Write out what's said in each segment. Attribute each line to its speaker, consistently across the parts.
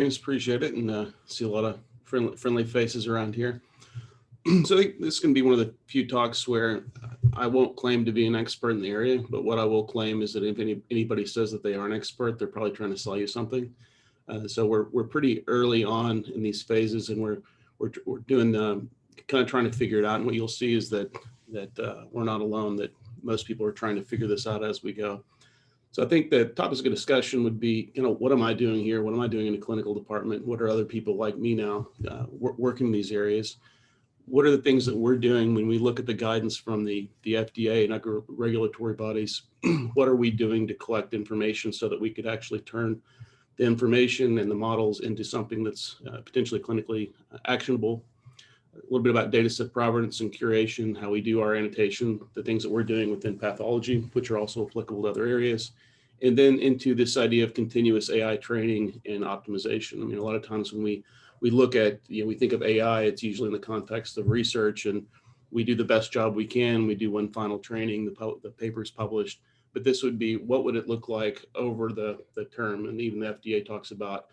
Speaker 1: Appreciate it, and see a lot of friendly faces around here. So I think this can be one of the few talks where I won't claim to be an expert in the area, but what I will claim is that if anybody says that they are an expert, they're probably trying to sell you something. So we're pretty early on in these phases, and we're doing kind of trying to figure it out. And what you'll see is that we're not alone. That most people are trying to figure this out as we go. So I think the topics of discussion would be, what am I doing here? What am I doing in the clinical department? What are other people like me now working in these areas? What are the things that we're doing when we look at the guidance from the FDA and other regulatory bodies? What are we doing to collect information so that we could actually turn the information and the models into something that's potentially clinically actionable? A little bit about data set provenance and curation, how we do our annotation, the things that we're doing within pathology, which are also applicable to other areas. And then into this idea of continuous AI training and optimization. I mean, a lot of times when we look at, we think of AI, it's usually in the context of research, and we do the best job we can. We do one final training, the paper's published, but this would be, what would it look like over the term? And even the FDA talks about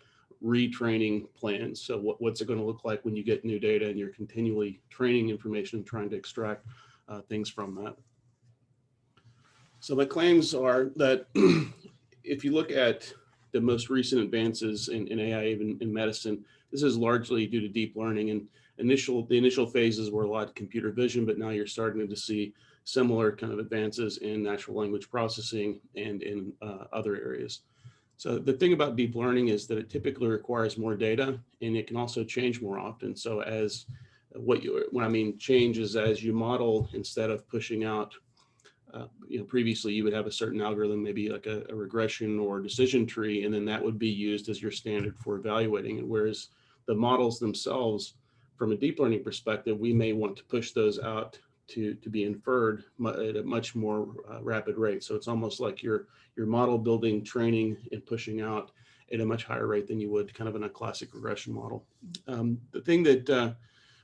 Speaker 1: retraining plans. So what's it going to look like when you get new data and you're continually training information and trying to extract things from that? So my claims are that if you look at the most recent advances in AI, even in medicine, this is largely due to deep learning. And the initial phases were a lot of computer vision, but now you're starting to see similar kind of advances in natural language processing and in other areas. So the thing about deep learning is that it typically requires more data, and it can also change more often. So when I mean change is as you model, instead of pushing out, previously you would have a certain algorithm, maybe like a regression or decision tree, and then that would be used as your standard for evaluating it. Whereas the models themselves, from a deep learning perspective, we may want to push those out to be inferred at a much more rapid rate. So it's almost like your model building, training, and pushing out at a much higher rate than you would kind of in a classic regression model. The thing that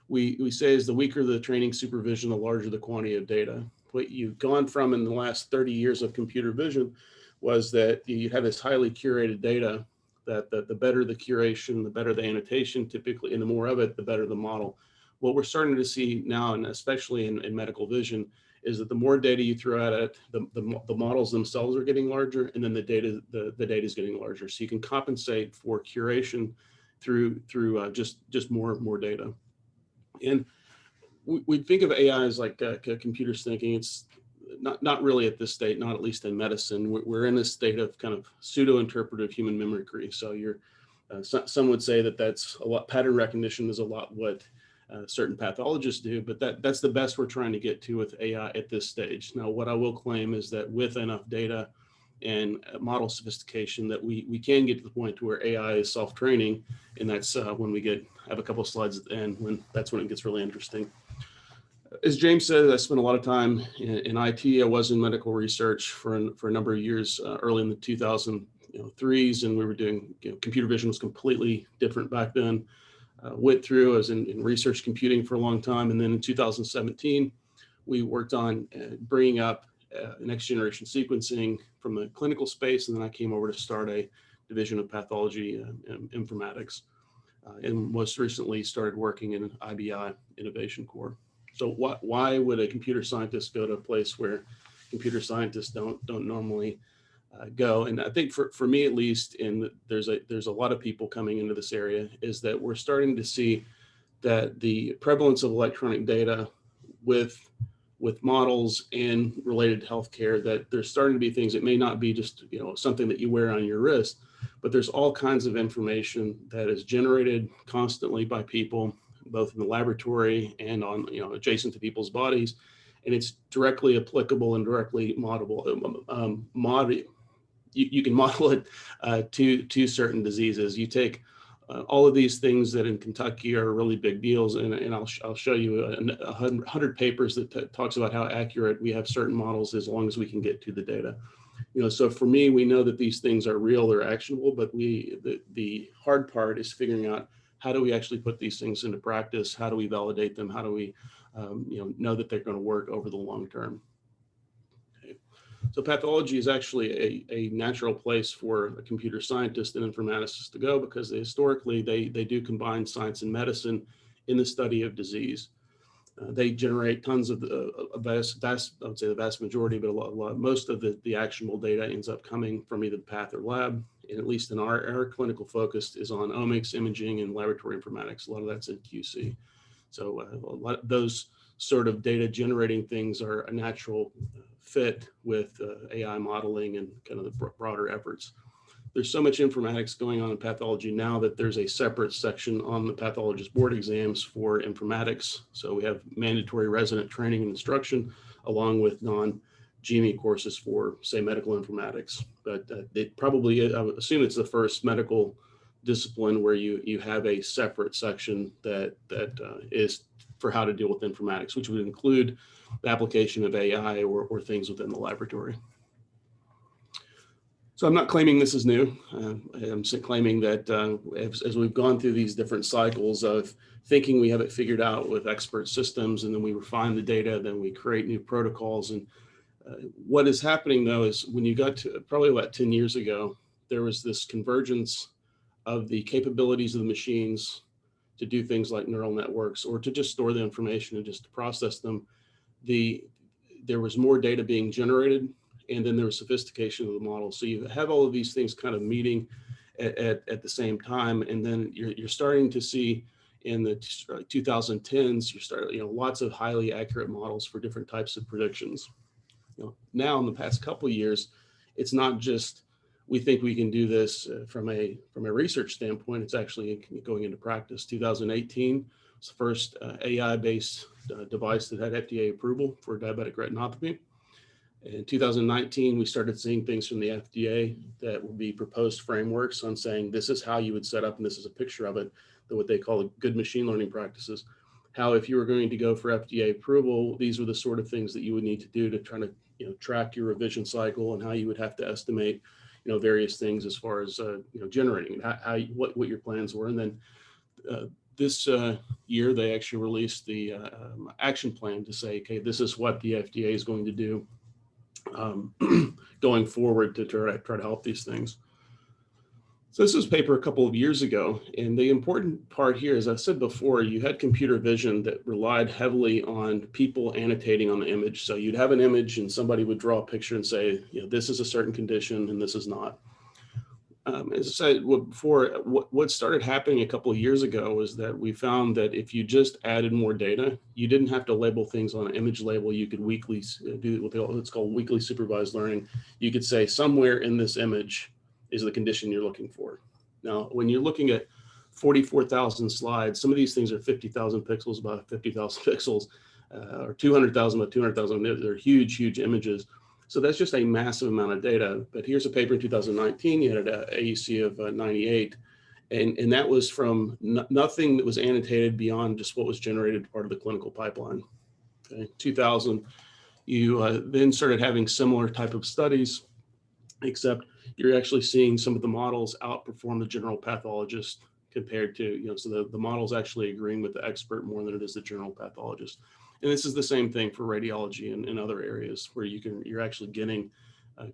Speaker 1: we say is the weaker the training supervision, the larger the quantity of data. What you've gone from in the last 30 years of computer vision was that you have this highly curated data, that the better the curation, the better the annotation typically, and the more of it, the better the model. What we're starting to see now, and especially in medical vision, is that the more data you throw at it, the models themselves are getting larger, and then the data is getting larger. So you can compensate for curation through just more data. And we think of AI as like computers thinking. It's not really at this state, not at least in medicine. We're in this state of kind of pseudo-interpretive human mimicry. So some would say that that's a lot. Pattern recognition is a lot what certain pathologists do, but that's the best we're trying to get to with AI at this stage. Now, what I will claim is that with enough data and model sophistication, that we can get to the point to where AI is self-training, and that's when we have a couple of slides at the end, that's when it gets really interesting. As James said, I spent a lot of time in IT. I was in medical research for a number of years early in the 2003s, and we were doing, computer vision was completely different back then. Went through, I was in research computing for a long time. And then in 2017, we worked on bringing up next generation sequencing from the clinical space. And then I came over to start a division of pathology informatics, and most recently started working in IBI, Innovation Core. So why would a computer scientist go to a place where computer scientists don't normally go? And I think for me, at least, there's a lot of people coming into this area, is that we're starting to see that the prevalence of electronic data with models and related to healthcare, that there's starting to be things that may not be just something that you wear on your wrist, but there's all kinds of information that is generated constantly by people, both in the laboratory and on adjacent to people's bodies, and it's directly applicable and directly modelable. You can model it to certain diseases. You take all of these things that in Kentucky are really big deals, and I'll show you 100 papers that talks about how accurate we have certain models as long as we can get to the data. So for me, we know that these things are real, they're actionable, but the hard part is figuring out, how do we actually put these things into practice? How do we validate them? How do we know that they're going to work over the long term? Okay. So pathology is actually a natural place for a computer scientist and informaticists to go, because historically they do combine science and medicine in the study of disease. They generate tons of I would say the vast majority, but most of the actionable data ends up coming from either the path or lab. And at least in our clinical focus is on omics, imaging, and laboratory informatics. A lot of that's in QC. So a lot of those sort of data generating things are a natural fit with AI modeling and kind of the broader efforts. There's so much informatics going on in pathology now that there's a separate section on the pathologist board exams for informatics. So we have mandatory resident training and instruction, along with non-GME courses for, say, medical informatics. But it probably, I would assume it's the first medical discipline where you have a separate section that is for how to deal with informatics, which would include the application of AI or things within the laboratory. So I'm not claiming this is new. I'm claiming that as we've gone through these different cycles of thinking we have it figured out with expert systems, and then we refine the data, then we create new protocols. And what is happening though is when you got to probably about 10 years ago, there was this convergence of the capabilities of the machines to do things like neural networks, or to just store the information and just to process them. There was more data being generated, and then there was sophistication of the model. So you have all of these things kind of meeting at the same time. And then you're starting to see in the 2010s, lots of highly accurate models for different types of predictions. Now in the past couple of years, it's not just, we think we can do this from a research standpoint, it's actually going into practice. 2018 was the first AI-based device that had FDA approval for diabetic retinopathy. In 2019, we started seeing things from the FDA that will be proposed frameworks on saying this is how you would set up, and this is a picture of it, what they call good machine learning practices. How if you were going to go for FDA approval, these are the sort of things that you would need to do to try to track your revision cycle, and how you would have to estimate various things as far as generating what your plans were. And then this year they actually released the action plan to say, okay, this is what the FDA is going to do going forward to try to help these things. So this was a paper a couple of years ago, and the important part here, as I said before, you had computer vision that relied heavily on people annotating on the image. So you'd have an image and somebody would draw a picture and say, this is a certain condition and this is not. As I said before, what started happening a couple of years ago was that we found that if you just added more data, you didn't have to label things on an image label. You could weekly do what's called weekly supervised learning. You could say somewhere in this image is the condition you're looking for. Now, when you're looking at 44,000 slides, some of these things are 50,000 pixels by 50,000 pixels, or 200,000 by 200,000. They're huge, huge images. So that's just a massive amount of data. But here's a paper in 2019, you had an AUC of 98. And that was from nothing that was annotated beyond just what was generated part of the clinical pipeline. Okay. 2000, you then started having similar type of studies, except you're actually seeing some of the models outperform the general pathologist compared to, so the model's actually agreeing with the expert more than it is the general pathologist. And this is the same thing for radiology and other areas where you're actually getting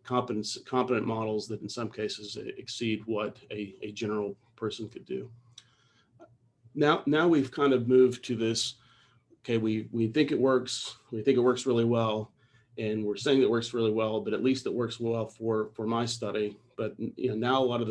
Speaker 1: competent models that in some cases exceed what a general person could do. Now we've kind of moved to this, okay, we think it works, we think it works really well, and we're saying it works really well, but at least it works well for my study. But now a lot of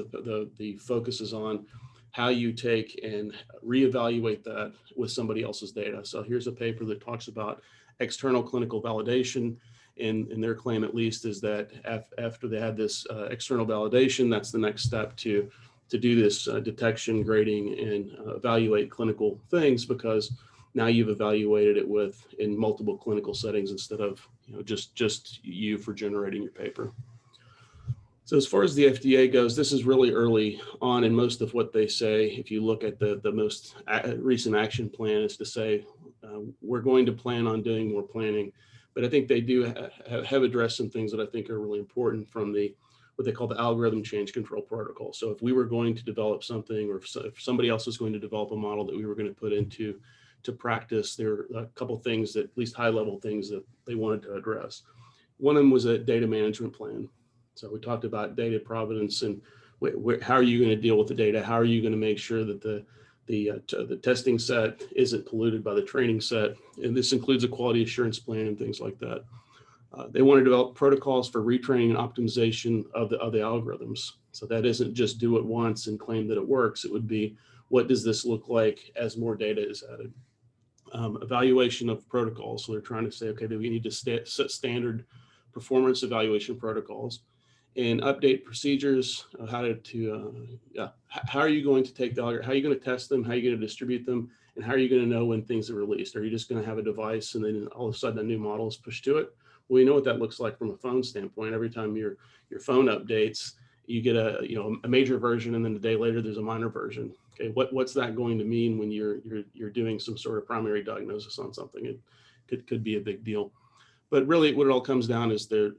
Speaker 1: the focus is on how you take and reevaluate that with somebody else's data. So here's a paper that talks about external clinical validation, and their claim at least is that after they had this external validation, that's the next step to do this detection, grading, and evaluate clinical things, because now you've evaluated it in multiple clinical settings instead of just you for generating your paper. So as far as the FDA goes, this is really early on in most of what they say. If you look at the most recent action plan, is to say we're going to plan on doing more planning. But I think they do have addressed some things that I think are really important from what they call the algorithm change control protocol. So if we were going to develop something, or if somebody else was going to develop a model that we were going to put into practice, there are a couple things that, at least high level things that they wanted to address. One of them was a data management plan. So we talked about data provenance and how are you going to deal with the data? How are you going to make sure that the testing set isn't polluted by the training set? And this includes a quality assurance plan and things like that. They want to develop protocols for retraining and optimization of the algorithms. So that isn't just do it once and claim that it works. It would be, what does this look like as more data is added? Evaluation of protocols. So they're trying to say, okay, that we need to set standard performance evaluation protocols and update procedures. How are you going to take the algorithm? How are you going to test them? How are you going to distribute them? And how are you going to know when things are released? Are you just going to have a device and then all of a sudden a new model is pushed to it? Well, we know what that looks like from a phone standpoint. Every time your phone updates, you get a major version, and then a day later there's a minor version. Okay, what's that going to mean when you're doing some sort of primary diagnosis on something? It could be a big deal. But really, what it all comes down is they're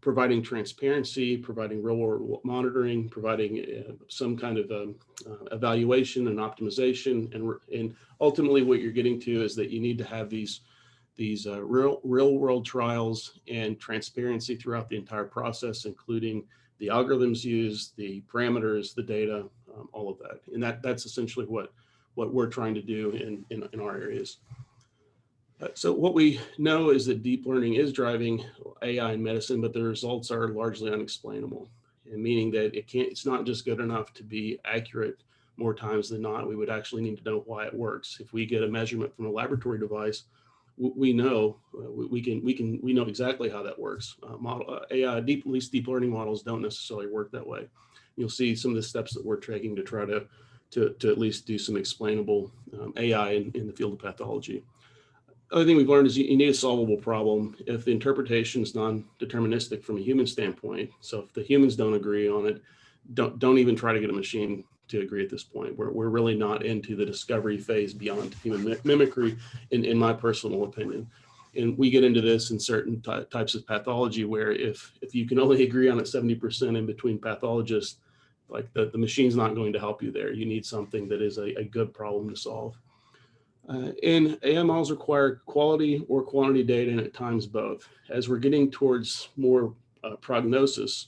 Speaker 1: providing transparency, providing real world monitoring, providing some kind of evaluation and optimization, and ultimately what you're getting to is that you need to have these real world trials and transparency throughout the entire process, including the algorithms used, the parameters, the data, all of that. And that's essentially what we're trying to do in our areas. So what we know is that deep learning is driving AI in medicine, but the results are largely unexplainable, and meaning that it's not just good enough to be accurate. More times than not, we would actually need to know why it works. If we get a measurement from a laboratory device, we know we know exactly how that works. AI, at least deep learning models don't necessarily work that way. You'll see some of the steps that we're taking to try to at least do some explainable AI in the field of pathology. Other thing we've learned is you need a solvable problem. If the interpretation is non-deterministic from a human standpoint, so if the humans don't agree on it, don't even try to get a machine to agree at this point. We're really not into the discovery phase beyond human mimicry, in my personal opinion. And we get into this in certain types of pathology where if you can only agree on it 70% in between pathologists, like the machine's not going to help you there. You need something that is a good problem to solve. And AI models require quality or quantity data, and at times both. As we're getting towards more prognosis,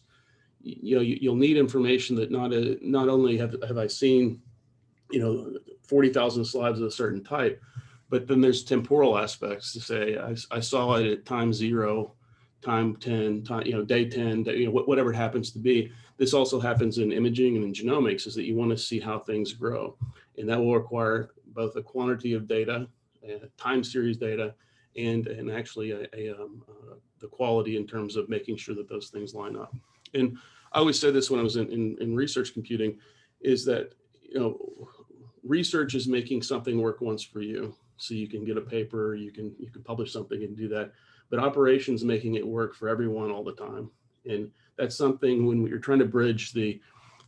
Speaker 1: you'll need information that not only have I seen 40,000 slides of a certain type, but then there's temporal aspects to say I saw it at time 0, time 10, day 10, whatever it happens to be. This also happens in imaging and in genomics, is that you want to see how things grow, and that will require both a quantity of data, time series data, and actually the quality in terms of making sure that those things line up. And I always say this when I was in research computing, is that research is making something work once for you, so you can get a paper, you can publish something and do that. But operations making it work for everyone all the time, and that's something when you're trying to bridge the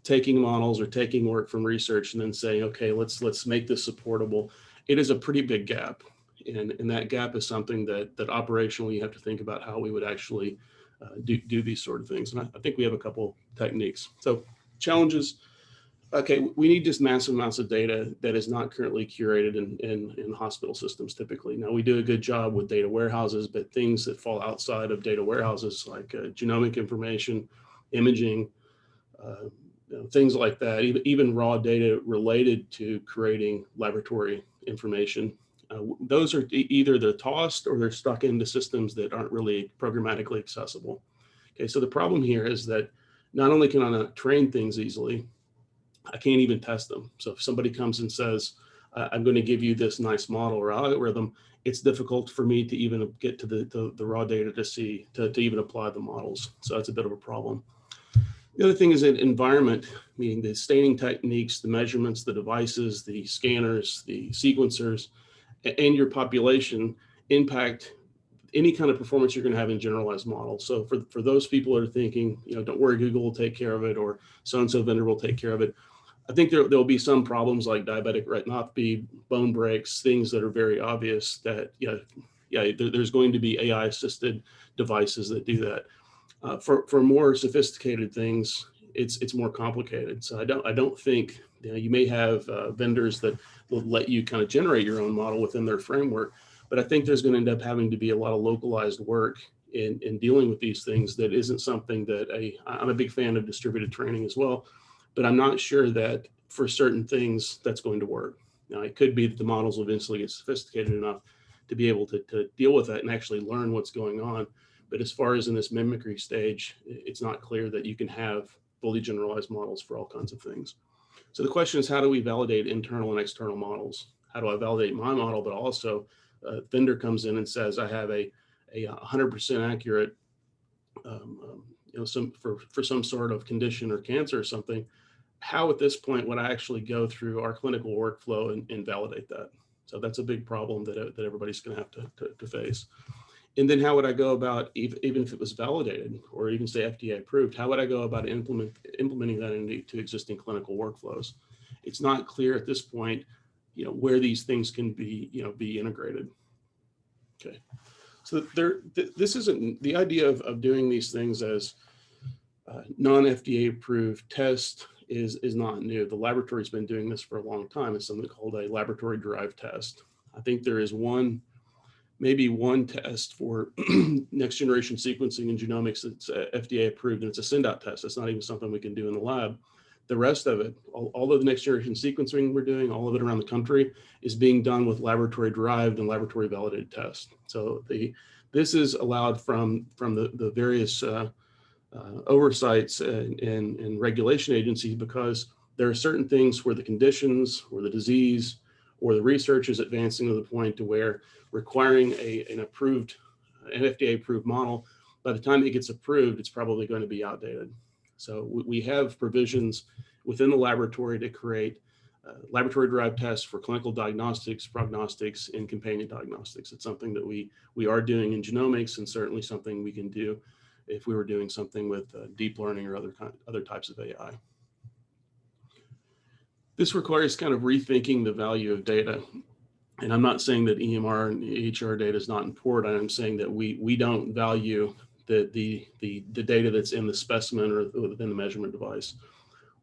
Speaker 1: taking models or taking work from research and then saying, okay, let's make this supportable. It is a pretty big gap, and that gap is something that operationally you have to think about how we would actually do these sort of things. And I think we have a couple techniques. So challenges. Okay, we need just massive amounts of data that is not currently curated in hospital systems typically. Now, we do a good job with data warehouses, but things that fall outside of data warehouses like genomic information, imaging, things like that, even raw data related to creating laboratory information, those are either they're tossed or they're stuck into systems that aren't really programmatically accessible. Okay, so the problem here is that not only can I not train things easily, I can't even test them. So if somebody comes and says, I'm going to give you this nice model or algorithm, it's difficult for me to even get to the raw data to even apply the models. So that's a bit of a problem. The other thing is that environment, meaning the staining techniques, the measurements, the devices, the scanners, the sequencers, and your population impact any kind of performance you're going to have in generalized models. So for those people that are thinking, don't worry, Google will take care of it, or so-and-so vendor will take care of it, I think there'll be some problems like diabetic retinopathy, bone breaks, things that are very obvious that, there's going to be AI-assisted devices that do that. For more sophisticated things, it's more complicated. So I don't think you may have vendors that will let you kind of generate your own model within their framework, but I think there's going to end up having to be a lot of localized work in dealing with these things that isn't something that I'm a big fan of distributed training as well, but I'm not sure that for certain things that's going to work. Now, it could be that the models will eventually get sophisticated enough to be able to deal with that and actually learn what's going on. But as far as in this mimicry stage, it's not clear that you can have fully generalized models for all kinds of things. So the question is, how do we validate internal and external models? How do I validate my model, but also a vendor comes in and says, I have a 100% accurate, for some sort of condition or cancer or something. How at this point would I actually go through our clinical workflow and validate that? So that's a big problem that everybody's going to have to face. And then how would I go about, even if it was validated or even say FDA approved, how would I go about implementing that into existing clinical workflows? It's not clear at this point, where these things can be integrated. Okay, so this isn't the idea of doing these things as non-FDA approved tests is not new. The laboratory's been doing this for a long time. It's something called a laboratory derived test. I think there is maybe one test for next generation sequencing and genomics that's FDA approved, and it's a send-out test. It's not even something we can do in the lab. The rest of it, all of the next generation sequencing we're doing, all of it around the country, is being done with laboratory derived and laboratory validated tests. So this is allowed from the various oversights and regulation agencies, because there are certain things where the conditions or the disease or the research is advancing to the point to where requiring an FDA approved model, by the time it gets approved, it's probably going to be outdated. So we have provisions within the laboratory to create laboratory derived tests for clinical diagnostics, prognostics, and companion diagnostics. It's something that we are doing in genomics, and certainly something we can do if we were doing something with deep learning or other types of AI. This requires kind of rethinking the value of data. And I'm not saying that EMR and EHR data is not important. I'm saying that we don't value the data that's in the specimen or within the measurement device.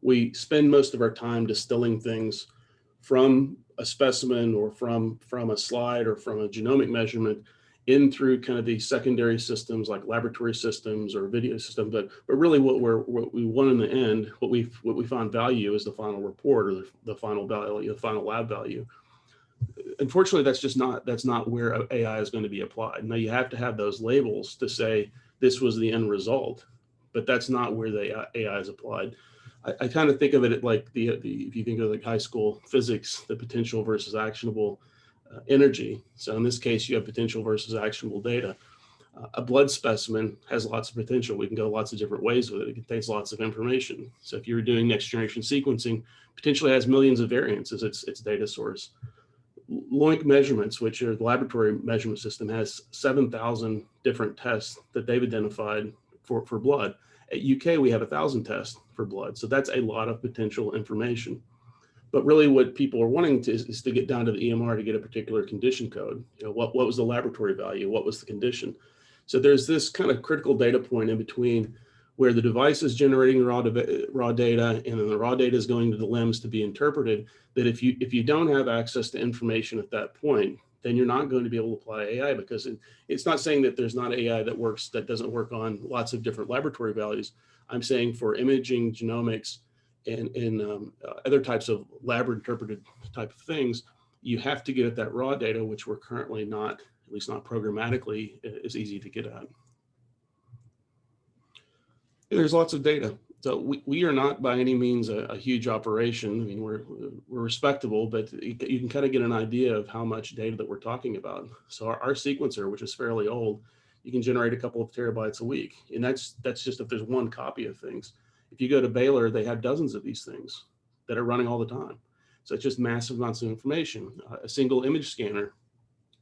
Speaker 1: We spend most of our time distilling things from a specimen or from a slide or from a genomic measurement in through kind of these secondary systems like laboratory systems or video systems, but really what we want in the end, what we find value is the final report or the final value, the final lab value. Unfortunately, that's not where AI is going to be applied. Now you have to have those labels to say this was the end result, but that's not where the AI is applied. I kind of think of it like if you think of like high school physics, the potential versus actionable energy. So in this case, you have potential versus actionable data. A blood specimen has lots of potential. We can go lots of different ways with it. It contains lots of information. So if you're doing next generation sequencing, potentially has millions of variants as its data source. Loink measurements, which are the laboratory measurement system, has 7,000 different tests that they've identified for blood. At UK, we have 1,000 tests for blood. So that's a lot of potential information. But really what people are wanting is to get down to the EMR to get a particular condition code. What was the laboratory value? What was the condition? So there's this kind of critical data point in between where the device is generating raw data, and then the raw data is going to the LIMS to be interpreted, that if you don't have access to information at that point, then you're not going to be able to apply AI, because it's not saying that there's not AI that doesn't work on lots of different laboratory values. I'm saying for imaging, genomics, and other types of lab interpreted type of things, you have to get at that raw data, which we're currently not, at least not programmatically, is easy to get at. There's lots of data. So we are not by any means a huge operation. I mean, we're respectable, but you can kind of get an idea of how much data that we're talking about. So our sequencer, which is fairly old, you can generate a couple of terabytes a week. And that's just if there's one copy of things. If you go to Baylor, they have dozens of these things that are running all the time. So it's just massive amounts of information. A single image scanner,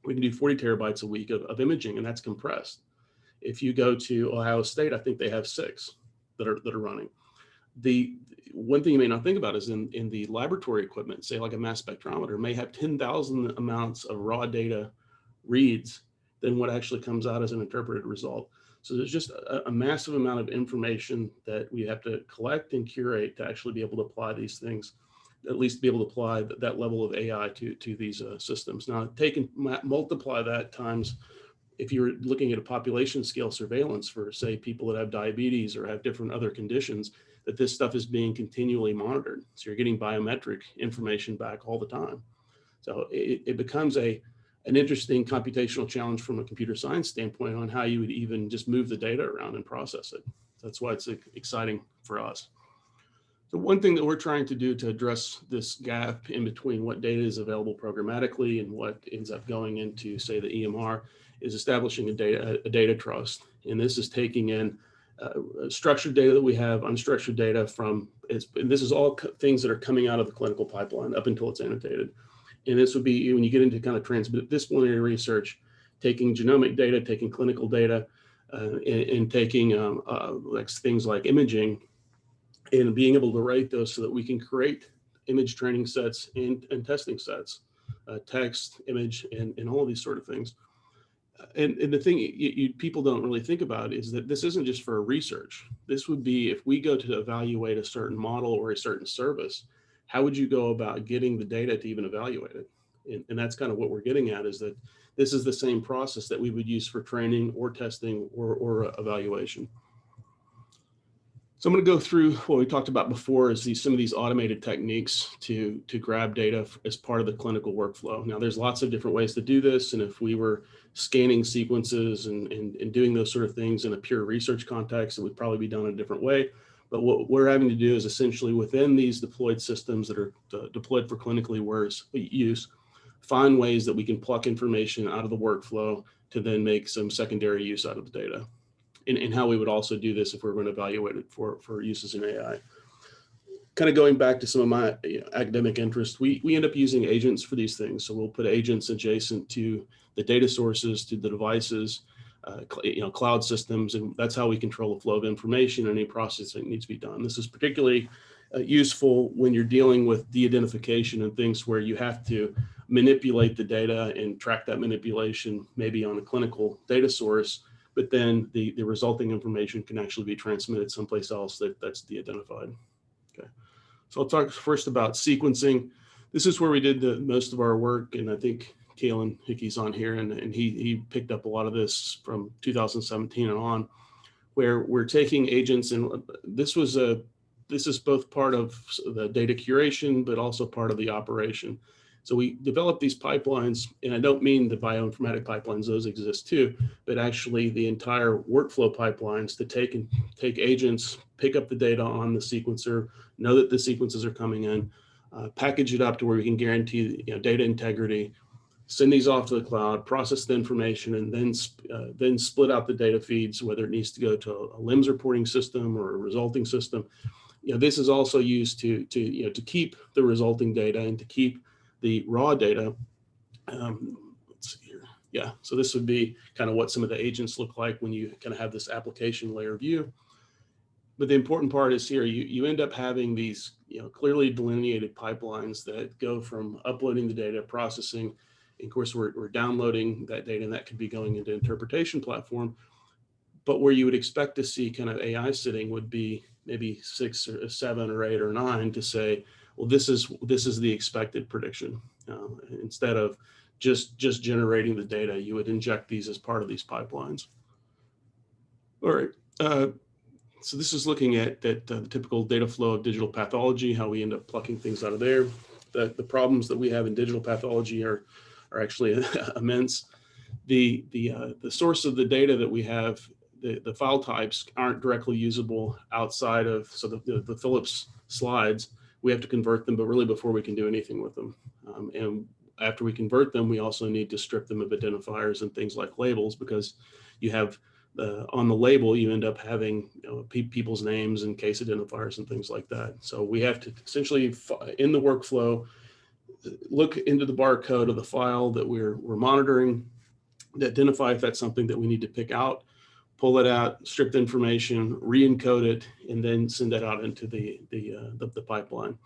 Speaker 1: we can do 40 terabytes a week of imaging, and that's compressed. If you go to Ohio State, I think they have 6 that are running. The one thing you may not think about is in the laboratory equipment, say like a mass spectrometer, may have 10,000 amounts of raw data reads than what actually comes out as an interpreted result. So there's just a massive amount of information that we have to collect and curate to actually be able to apply these things, at least be able to apply that level of AI to these systems. Now take and multiply that times if you're looking at a population scale surveillance for, say, people that have diabetes or have different other conditions, that this stuff is being continually monitored. So you're getting biometric information back all the time. So it becomes an interesting computational challenge from a computer science standpoint on how you would even just move the data around and process it. That's why it's exciting for us. So one thing that we're trying to do to address this gap in between what data is available programmatically and what ends up going into, say, the EMR, is establishing a data trust. And this is taking in structured data that we have, unstructured data from, and this is all things that are coming out of the clinical pipeline up until it's annotated. And this would be when you get into kind of transdisciplinary research, taking genomic data, taking clinical data, and taking like things like imaging, and being able to write those so that we can create image training sets and testing sets, text, image, and all of these sort of things. And the thing people don't really think about is that this isn't just for research. This would be if we go to evaluate a certain model or a certain service, how would you go about getting the data to even evaluate it? And that's kind of what we're getting at, is that this is the same process that we would use for training or testing or evaluation. So I'm going to go through what we talked about before, is some of these automated techniques to grab data as part of the clinical workflow. Now, there's lots of different ways to do this. And if we were scanning sequences and doing those sort of things in a pure research context, it would probably be done in a different way. But what we're having to do is essentially within these deployed systems that are deployed for clinically use, find ways that we can pluck information out of the workflow to then make some secondary use out of the data. And how we would also do this if we're going to evaluate it for uses in AI. Kind of going back to some of my academic interests, we end up using agents for these things. So we'll put agents adjacent to the data sources, to the devices, cloud systems, and that's how we control the flow of information and any processing that needs to be done. This is particularly useful when you're dealing with de-identification and things where you have to manipulate the data and track that manipulation maybe on a clinical data source, but then the resulting information can actually be transmitted someplace else that's de-identified. Okay, so I'll talk first about sequencing. This is where we did the most of our work, and I think Kalen Hickey's on here, and he picked up a lot of this from 2017 and on, where we're taking agents, and this is both part of the data curation, but also part of the operation. So we developed these pipelines, and I don't mean the bioinformatic pipelines, those exist too, but actually the entire workflow pipelines to take agents, pick up the data on the sequencer, know that the sequences are coming in, package it up to where we can guarantee data integrity, send these off to the cloud, process the information, and then split out the data feeds, whether it needs to go to a LIMS reporting system or a resulting system. This is also used to keep the resulting data and to keep the raw data. Let's see here. Yeah, so this would be kind of what some of the agents look like when you kind of have this application layer view. But the important part is here, you end up having these clearly delineated pipelines that go from uploading the data, processing, and of course we're downloading that data, and that could be going into interpretation platform. But where you would expect to see kind of AI sitting would be maybe 6 or 7 or 8 or 9 to say, well, this is the expected prediction. Instead of just generating the data, you would inject these as part of these pipelines. All right. So this is looking at the typical data flow of digital pathology, how we end up plucking things out of there. The problems that we have in digital pathology are actually immense. The source of the data that we have, the file types aren't directly usable outside of, so the Philips slides, we have to convert them, but really before we can do anything with them. And after we convert them, we also need to strip them of identifiers and things like labels, because you have on the label, you end up having people's names and case identifiers and things like that. So we have to essentially, in the workflow, look into the barcode of the file that we're monitoring, to identify if that's something that we need to pick out, pull it out, strip the information, re-encode it, and then send that out into the pipeline.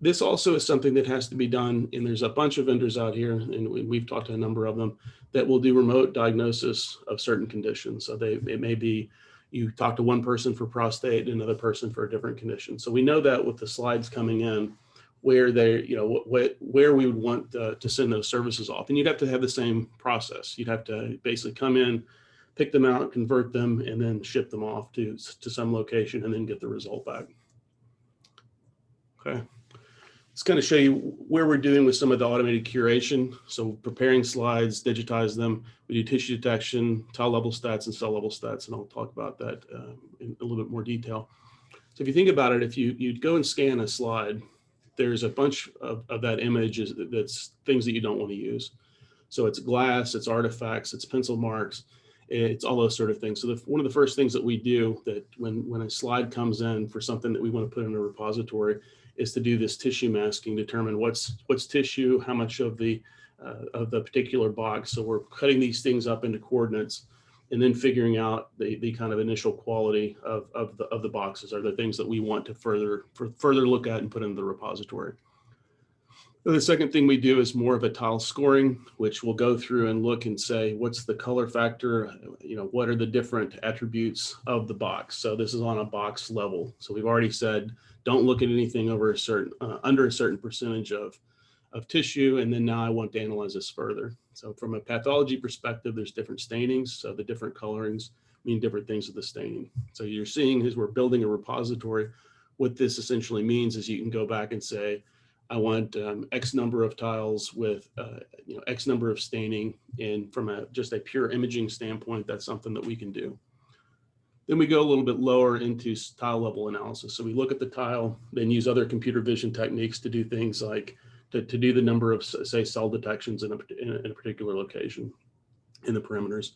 Speaker 1: This also is something that has to be done, and there's a bunch of vendors out here, and we've talked to a number of them, that will do remote diagnosis of certain conditions. So it may be you talk to one person for prostate and another person for a different condition. So we know that with the slides coming in, where they, where we would want to send those services off. And you'd have to have the same process. You'd have to basically come in, pick them out, convert them, and then ship them off to some location and then get the result back. Okay. Let's kind of show you where we're doing with some of the automated curation. So preparing slides, digitize them. We do tissue detection, tile level stats, and cell level stats, and I'll talk about that in a little bit more detail. So if you think about it, if you'd go and scan a slide, there's a bunch of that image that's things that you don't want to use. So it's glass, it's artifacts, it's pencil marks, it's all those sort of things. So one of the first things that we do that when a slide comes in for something that we want to put in a repository is to do this tissue masking, determine what's tissue, how much of the particular box. So we're cutting these things up into coordinates and then figuring out the kind of initial quality of the boxes are the things that we want to further look at and put in the repository. The second thing we do is more of a tile scoring, which we'll go through and look and say, what's the color factor? What are the different attributes of the box? So this is on a box level. So we've already said, don't look at anything over a certain, under a certain percentage of tissue. And then now I want to analyze this further. So from a pathology perspective, there's different stainings. So the different colorings mean different things with the staining. So you're seeing as we're building a repository, what this essentially means is you can go back and say, I want X number of tiles with X number of staining, and from just a pure imaging standpoint, that's something that we can do. Then we go a little bit lower into tile level analysis. So we look at the tile, then use other computer vision techniques to do things like to do the number of, say, cell detections in a particular location in the perimeters.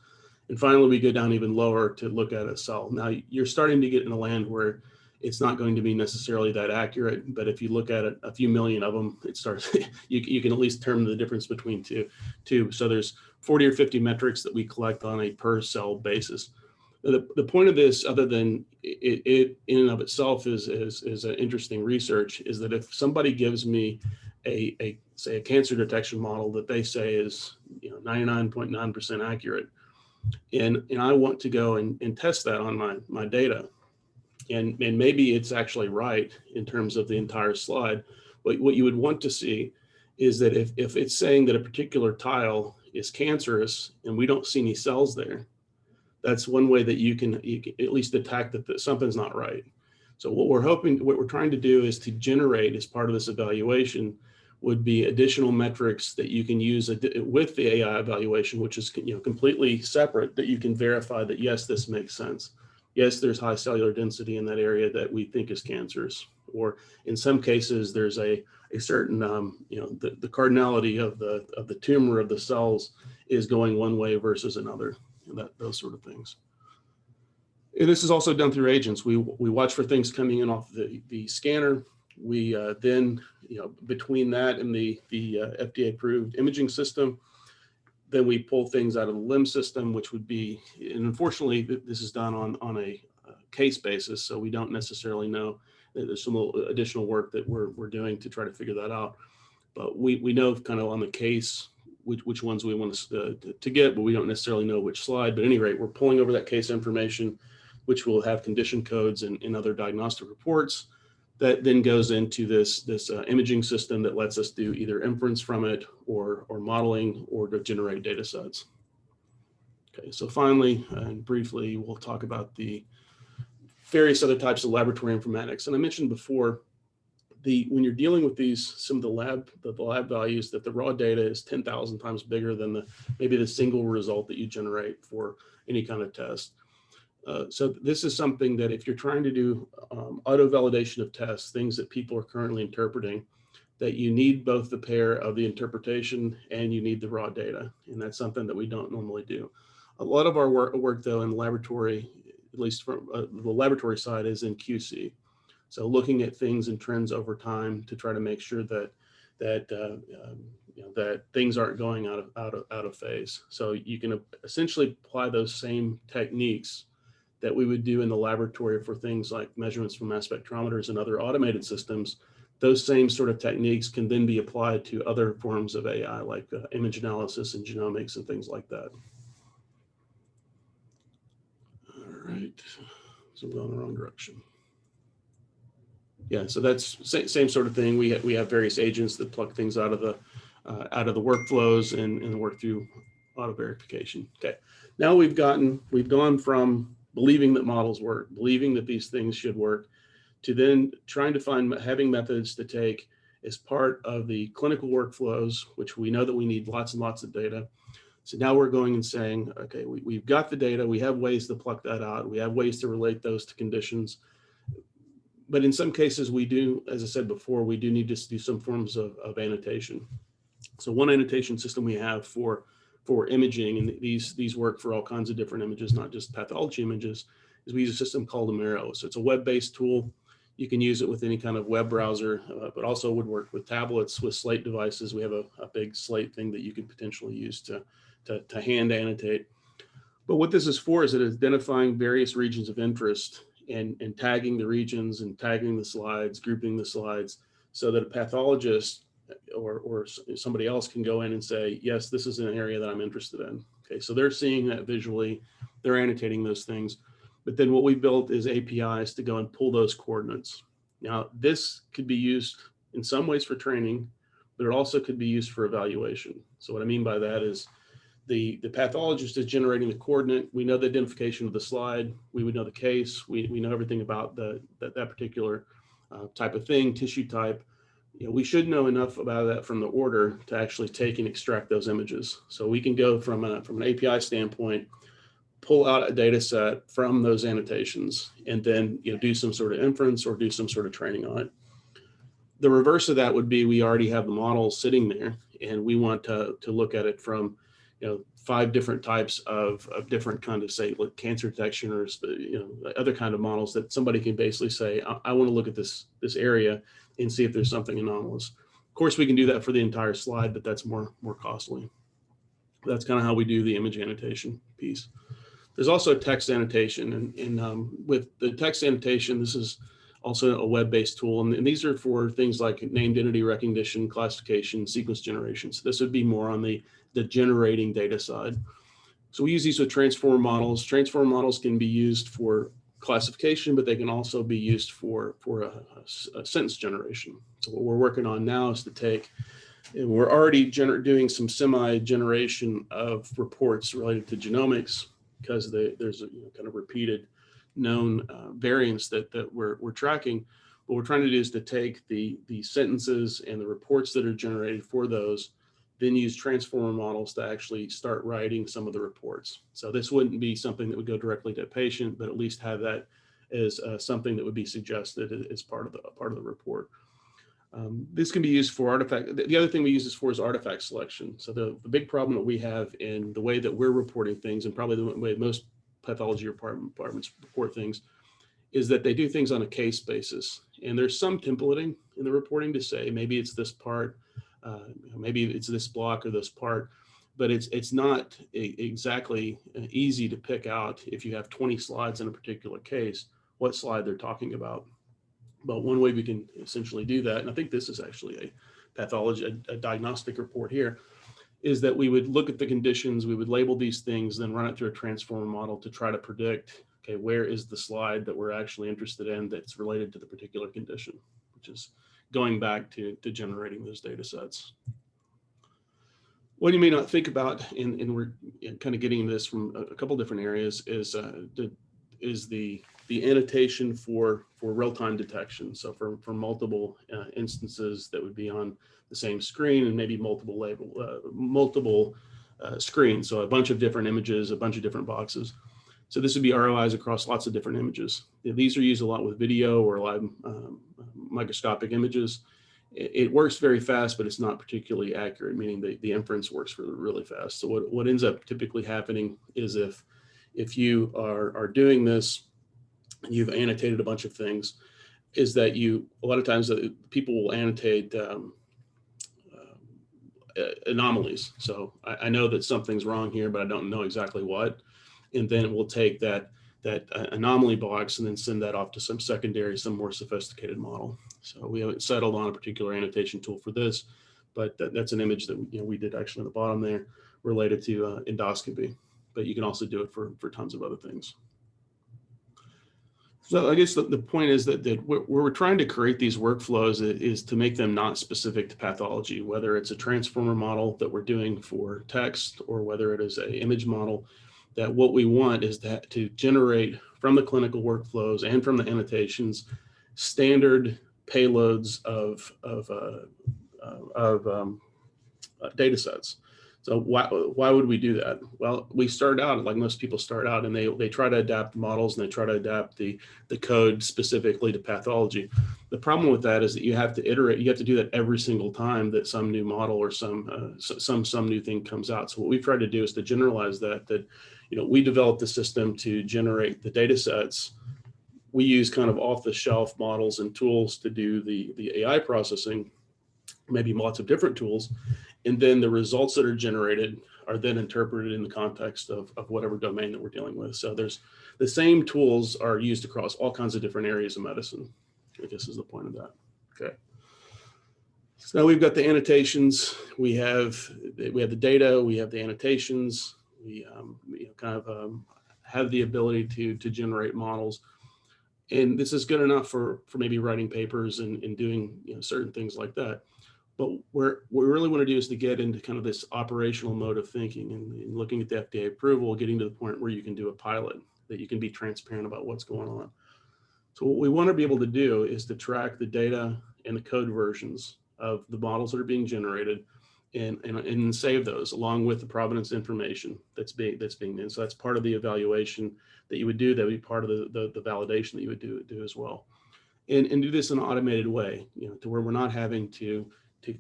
Speaker 1: And finally, we go down even lower to look at a cell. Now you're starting to get in a land where it's not going to be necessarily that accurate, but if you look at it, a few million of them, it starts, you can at least determine the difference between two. So there's 40 or 50 metrics that we collect on a per cell basis. The point of this, other than it in and of itself is an interesting research, is that if somebody gives me say a cancer detection model that they say is 99.9% accurate, and I want to go and test that on my data, and maybe it's actually right in terms of the entire slide. But what you would want to see is that if it's saying that a particular tile is cancerous and we don't see any cells there, that's one way that you can at least detect that something's not right. So what we're trying to do is to generate as part of this evaluation would be additional metrics that you can use with the AI evaluation, which is completely separate, that you can verify that, yes, this makes sense. Yes, there's high cellular density in that area that we think is cancerous, or in some cases there's a certain the cardinality of the tumor of the cells is going one way versus another, those sort of things. And this is also done through agents. We watch for things coming in off the scanner. We then between that and the FDA approved imaging system, then we pull things out of the LIM system, which would be, and unfortunately, this is done on a case basis, so we don't necessarily know. There's some additional work that we're doing to try to figure that out. But we know kind of on the case which ones we want to get, but we don't necessarily know which slide. But at any rate, we're pulling over that case information, which will have condition codes and other diagnostic reports. That then goes into this imaging system that lets us do either inference from it or modeling or to generate data sets. Okay, so finally and briefly, we'll talk about the various other types of laboratory informatics. And I mentioned before, when you're dealing with some of the lab values, that the raw data is 10,000 times bigger than maybe the single result that you generate for any kind of test. So this is something that if you're trying to do auto validation of tests, things that people are currently interpreting, that you need both the pair of the interpretation and you need the raw data. And that's something that we don't normally do. A lot of our work though in the laboratory, at least from the laboratory side, is in QC. So looking at things and trends over time to try to make sure that things aren't going out of phase. So you can essentially apply those same techniques that we would do in the laboratory for things like measurements from mass spectrometers and other automated systems. Those same sort of techniques can then be applied to other forms of AI, like image analysis and genomics and things like that. All right, so we're going the wrong direction. Yeah, so that's same sort of thing. We have various agents that pluck things out of the workflows and work through auto verification. Okay, now we've gone from believing that models work, believing that these things should work, to then trying to find having methods to take as part of the clinical workflows, which we know that we need lots and lots of data. So now we're going and saying, okay, we've got the data, we have ways to pluck that out, we have ways to relate those to conditions. But in some cases we do, as I said before, we do need to do some forms of annotation. So one annotation system we have for imaging, and these work for all kinds of different images, not just pathology images, is we use a system called Amero. So it's a web-based tool. You can use it with any kind of web browser, but also would work with tablets, with Slate devices. We have a big Slate thing that you could potentially use to hand annotate. But what this is for is it is identifying various regions of interest and tagging the regions and tagging the slides, grouping the slides, so that a pathologist or somebody else can go in and say, yes, this is an area that I'm interested in. Okay, so they're seeing that visually, they're annotating those things. But then what we built is APIs to go and pull those coordinates. Now, this could be used in some ways for training, but it also could be used for evaluation. So what I mean by that is the pathologist is generating the coordinate. We know the identification of the slide. We would know the case. We know everything about that particular type of thing, tissue type. We should know enough about that from the order to actually take and extract those images. So we can go from an API standpoint, pull out a data set from those annotations, and then do some sort of inference or do some sort of training on it. The reverse of that would be we already have the model sitting there, and we want to look at it from 5 different types of different kind of, say, like cancer detection or other kind of models that somebody can basically say, I want to look at this area and see if there's something anomalous. Of course, we can do that for the entire slide, but that's more costly. That's kind of how we do the image annotation piece. There's also text annotation, and with the text annotation, this is also a web-based tool, and these are for things like named entity recognition, classification, sequence generation. So this would be more on the generating data side. So we use these with transform models. Transform models can be used for classification, but they can also be used for a sentence generation. So what we're working on now is to take, and we're already doing some semi-generation of reports related to genomics, because there's a kind of repeated known variants that we're tracking. What we're trying to do is to take the sentences and the reports that are generated for those, then use transformer models to actually start writing some of the reports. So this wouldn't be something that would go directly to a patient, but at least have that as something that would be suggested as part of the report. This can be used for artifact. The other thing we use this for is artifact selection. So the big problem that we have in the way that we're reporting things, and probably the way most pathology departments report things, is that they do things on a case basis. And there's some templating in the reporting to say, maybe it's this part, maybe it's this block or this part, but it's not exactly easy to pick out, if you have 20 slides in a particular case, what slide they're talking about. But one way we can essentially do that, and I think this is actually a pathology, a diagnostic report here, is that we would look at the conditions, we would label these things, then run it through a transformer model to try to predict, okay, where is the slide that we're actually interested in that's related to the particular condition, which is going back to generating those data sets. What you may not think about, and we're kind of getting this from a couple different areas, is the annotation for real-time detection. So for multiple instances that would be on the same screen, and maybe multiple screens. So a bunch of different images, a bunch of different boxes. So this would be ROIs across lots of different images. These are used a lot with video or live microscopic images. It works very fast, but it's not particularly accurate, meaning the inference works really fast. So what ends up typically happening is if you are doing this, you've annotated a bunch of things, is that a lot of times people will annotate anomalies. So I know that something's wrong here, but I don't know exactly what. And then we'll take that anomaly box and then send that off to some secondary, some more sophisticated model. So we haven't settled on a particular annotation tool for this, but that's an image that we did actually on the bottom there related to endoscopy. But you can also do it for tons of other things. So I guess the point is that where we're trying to create these workflows is to make them not specific to pathology, whether it's a transformer model that we're doing for text or whether it is an image model, that what we want is that to generate from the clinical workflows and from the annotations, standard payloads of data sets. So why would we do that? Well, we start out like most people start out, and they try to adapt models and they try to adapt the code specifically to pathology. The problem with that is that you have to iterate. You have to do that every single time that some new model or some new thing comes out. So what we've tried to do is to generalize that we developed the system to generate the data sets. We use kind of off the shelf models and tools to do the AI processing, maybe lots of different tools. And then the results that are generated are then interpreted in the context of whatever domain that we're dealing with. So there's the same tools are used across all kinds of different areas of medicine. I guess is the point of that. Okay. So now we've got the annotations. We have the data. We have the annotations. We have the ability to generate models. And this is good enough for maybe writing papers and doing certain things like that. But what we really want to do is to get into kind of this operational mode of thinking and looking at the FDA approval, getting to the point where you can do a pilot, that you can be transparent about what's going on. So what we want to be able to do is to track the data and the code versions of the models that are being generated and save those along with the provenance information that's being done. So that's part of the evaluation that you would do. That would be part of the validation that you would do as well. And do this in an automated way, to where we're not having to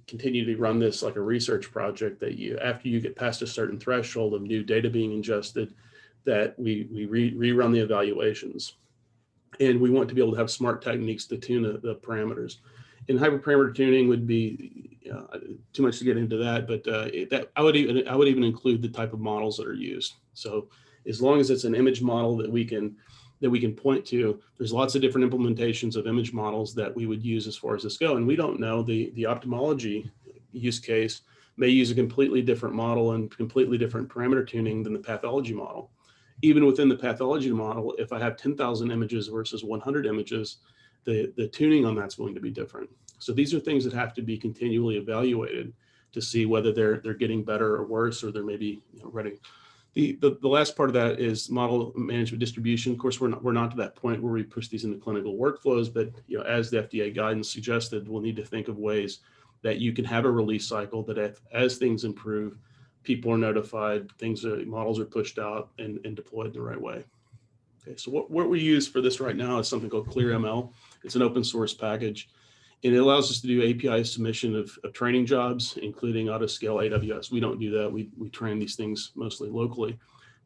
Speaker 1: continue to run this like a research project that after you get past a certain threshold of new data being ingested, that we rerun the evaluations. And we want to be able to have smart techniques to tune the parameters. And hyperparameter tuning would be too much to get into that, but I would even include the type of models that are used. So as long as it's an image model that we can point to, there's lots of different implementations of image models that we would use as far as this go. And we don't know, the ophthalmology use case may use a completely different model and completely different parameter tuning than the pathology model. Even within the pathology model, if I have 10,000 images versus 100 images, the tuning on that's going to be different. So these are things that have to be continually evaluated to see whether they're getting better or worse, or they're maybe ready. The last part of that is model management distribution. Of course, we're not to that point where we push these into clinical workflows, but as the FDA guidance suggested, we'll need to think of ways that you can have a release cycle that as things improve, people are notified, models are pushed out and deployed the right way. Okay, so what we use for this right now is something called ClearML. It's an open source package. And it allows us to do API submission of training jobs, including Autoscale AWS. We don't do that. We train these things mostly locally,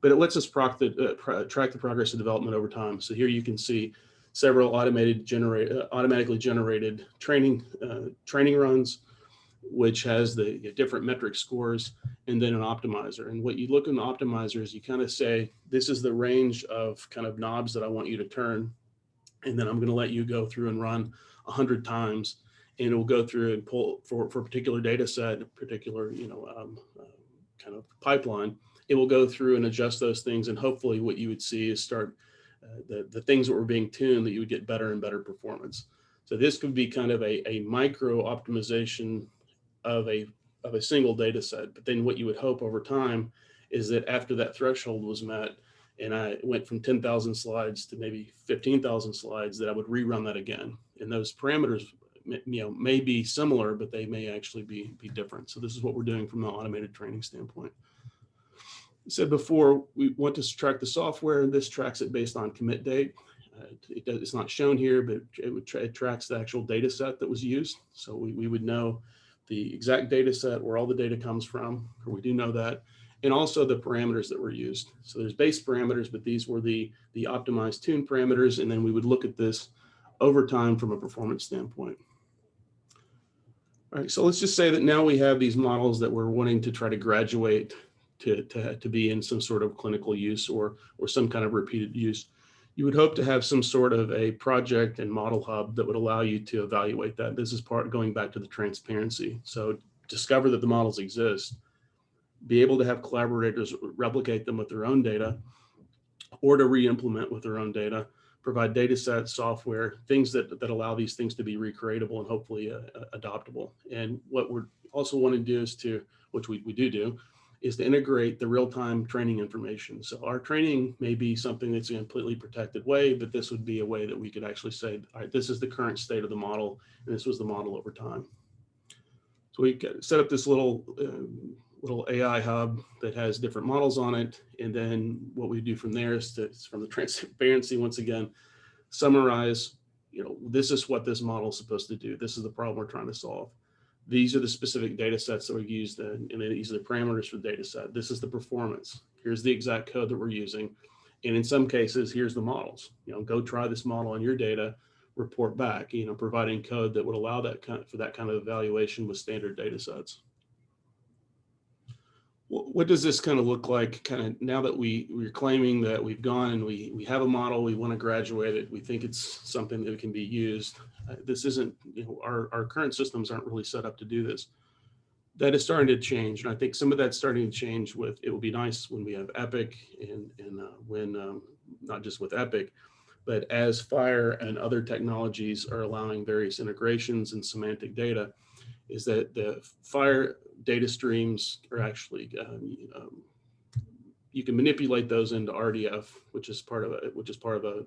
Speaker 1: but it lets us track the progress of development over time. So here you can see several automatically generated training runs, which has the different metric scores, and then an optimizer. And what you look in the optimizer is you kind of say, this is the range of kind of knobs that I want you to turn. And then I'm going to let you go through and run 100 times, and it will go through and pull for a particular data set, a particular kind of pipeline. It will go through and adjust those things, and hopefully what you would see is start the things that were being tuned, that you would get better and better performance. So this could be kind of a micro optimization of a single data set. But then what you would hope over time is that after that threshold was met, and I went from 10,000 slides to maybe 15,000 slides, that I would rerun that again. And those parameters, may be similar, but they may actually be different. So this is what we're doing from an automated training standpoint. I said before, we want to track the software. This tracks it based on commit date. It's not shown here, but it tracks the actual data set that was used. So we would know the exact data set, where all the data comes from, or we do know that. And also the parameters that were used. So there's base parameters, but these were the optimized tune parameters. And then we would look at this over time from a performance standpoint. All right, so let's just say that now we have these models that we're wanting to try to graduate to be in some sort of clinical use or some kind of repeated use. You would hope to have some sort of a project and model hub that would allow you to evaluate that. This is going back to the transparency. So discover that the models exist, be able to have collaborators replicate them with their own data, or to re-implement with their own data, provide data sets, software, things that allow these things to be recreatable and hopefully adoptable. And what we're also want to do is to, which we do, is to integrate the real-time training information. So our training may be something that's a completely protected way, but this would be a way that we could actually say, all right, this is the current state of the model, and this was the model over time. So we set up this little AI hub that has different models on it. And then what we do from there is to, from the transparency, once again, summarize, this is what this model is supposed to do. This is the problem we're trying to solve. These are the specific data sets that we've used, and these are the parameters for the data set. This is the performance. Here's the exact code that we're using. And in some cases, here's the models. Go try this model on your data, report back, providing code that would allow that for that kind of evaluation with standard data sets. What does this kind of look like kind of now that we're claiming that we've gone and we have a model, we want to graduate it, we think it's something that can be used. This isn't, our current systems aren't really set up to do this. That is starting to change. And I think some of that's starting to change with, it will be nice when we have Epic and when, not just with Epic, but as FHIR and other technologies are allowing various integrations and semantic data, is that the FHIR data streams are actually, you can manipulate those into RDF, which is part of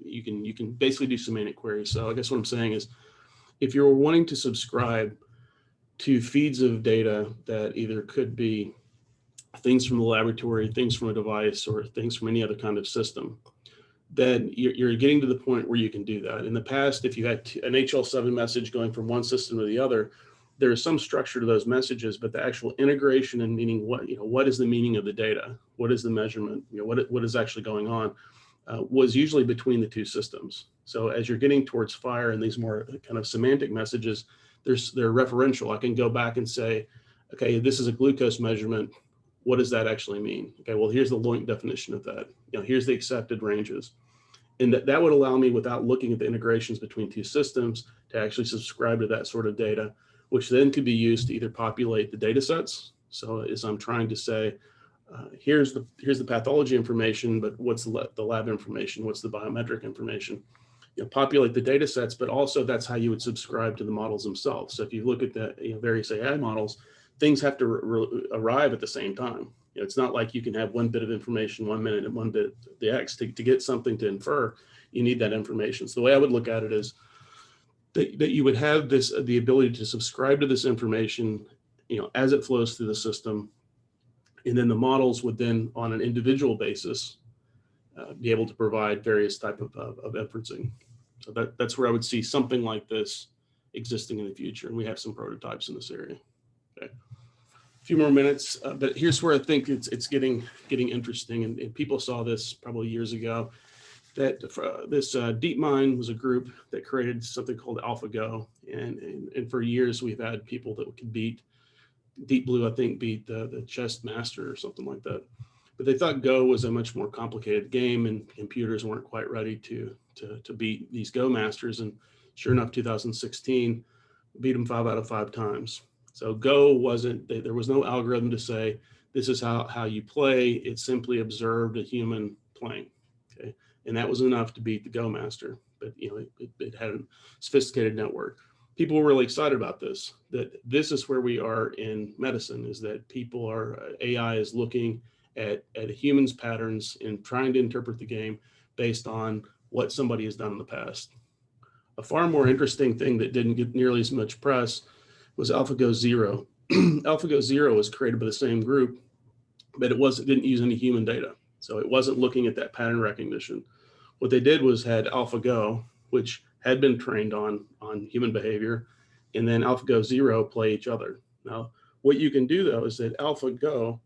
Speaker 1: you can basically do semantic queries. So I guess what I'm saying is, if you're wanting to subscribe to feeds of data that either could be things from the laboratory, things from a device, or things from any other kind of system, then you're getting to the point where you can do that. In the past, if you had an HL7 message going from one system to the other, there is some structure to those messages, but the actual integration and meaning, what is the meaning of the data? What is the measurement? What is actually going on was usually between the two systems. So as you're getting towards FHIR and these more kind of semantic messages, they're referential. I can go back and say, okay, this is a glucose measurement. What does that actually mean? Okay, well, here's the LOINC definition of that. Here's the accepted ranges. And that would allow me, without looking at the integrations between two systems, to actually subscribe to that sort of data, which then could be used to either populate the data sets. So as I'm trying to say, here's the pathology information, but what's the lab information? What's the biometric information? Populate the data sets, but also that's how you would subscribe to the models themselves. So if you look at the various AI models, things have to arrive at the same time. It's not like you can have one bit of information 1 minute and one bit the X. To get something to infer, you need that information. So the way I would look at it is that you would have the ability to subscribe to this information, as it flows through the system, and then the models would then, on an individual basis, be able to provide various type of inferencing. So that's where I would see something like this existing in the future, and we have some prototypes in this area. Okay. A few more minutes, but here's where I think it's getting interesting, and people saw this probably years ago. That this DeepMind was a group that created something called AlphaGo, and for years we've had people that could beat Deep Blue, I think, beat the chess master or something like that. But they thought Go was a much more complicated game, and computers weren't quite ready to beat these Go masters. And sure enough, 2016 beat them 5 out of 5 times. So Go wasn't, there was no algorithm to say this is how you play. It simply observed a human playing. Okay. And that was enough to beat the Go master, but it had a sophisticated network. People were really excited about this, that this is where we are in medicine, is that AI is looking at a human's patterns and trying to interpret the game based on what somebody has done in the past. A far more interesting thing that didn't get nearly as much press was AlphaGo Zero. AlphaGo Zero was created by the same group, but it didn't use any human data. So it wasn't looking at that pattern recognition. What they did was had AlphaGo, which had been trained on human behavior, and then AlphaGo Zero play each other. Now, what you can do though is that AlphaGo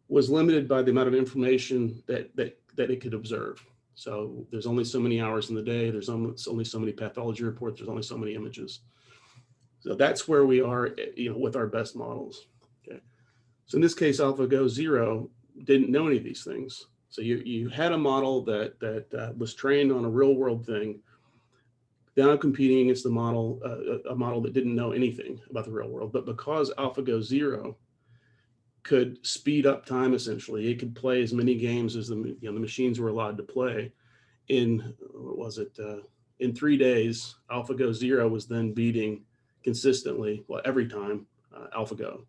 Speaker 1: was limited by the amount of information that it could observe. So there's only so many hours in the day. There's only so many pathology reports. There's only so many images. So that's where we are, with our best models. Okay. So in this case, AlphaGo Zero didn't know any of these things. So you had a model that was trained on a real world thing, now competing against a model that didn't know anything about the real world. But because AlphaGo Zero could speed up time, essentially, it could play as many games as the machines were allowed to play. in, what was it, in 3 days, AlphaGo 0 was then beating consistently, well, every time, AlphaGo.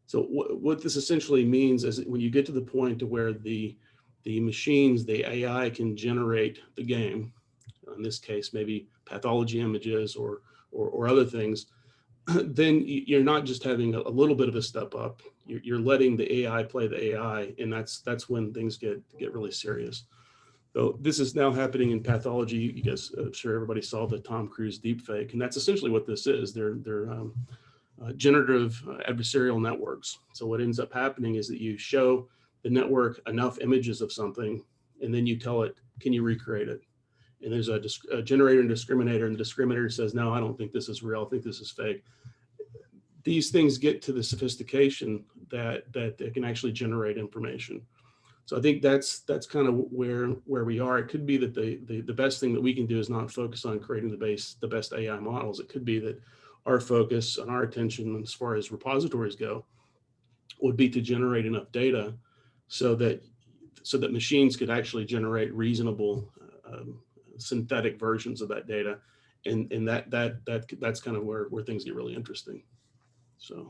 Speaker 1: So what this essentially means is that when you get to the point to where the machines, the AI can generate the game, in this case, maybe pathology images or other things, then you're not just having a little bit of a step up. You're letting the AI play the AI, and that's when things get really serious. So this is now happening in pathology. You guys, I'm sure everybody saw the Tom Cruise deepfake, and that's essentially what this is. They're generative adversarial networks. So what ends up happening is that you show the network enough images of something, and then you tell it, can you recreate it? And there's a generator and discriminator, and the discriminator says, no, I don't think this is real. I think this is fake. These things get to the sophistication that they can actually generate information. So I think that's kind of where we are. It could be that the best thing that we can do is not focus on creating the best AI models. It could be that our focus and our attention as far as repositories go would be to generate enough data so that machines could actually generate reasonable synthetic versions of that data, and that's kind of where things get really interesting. So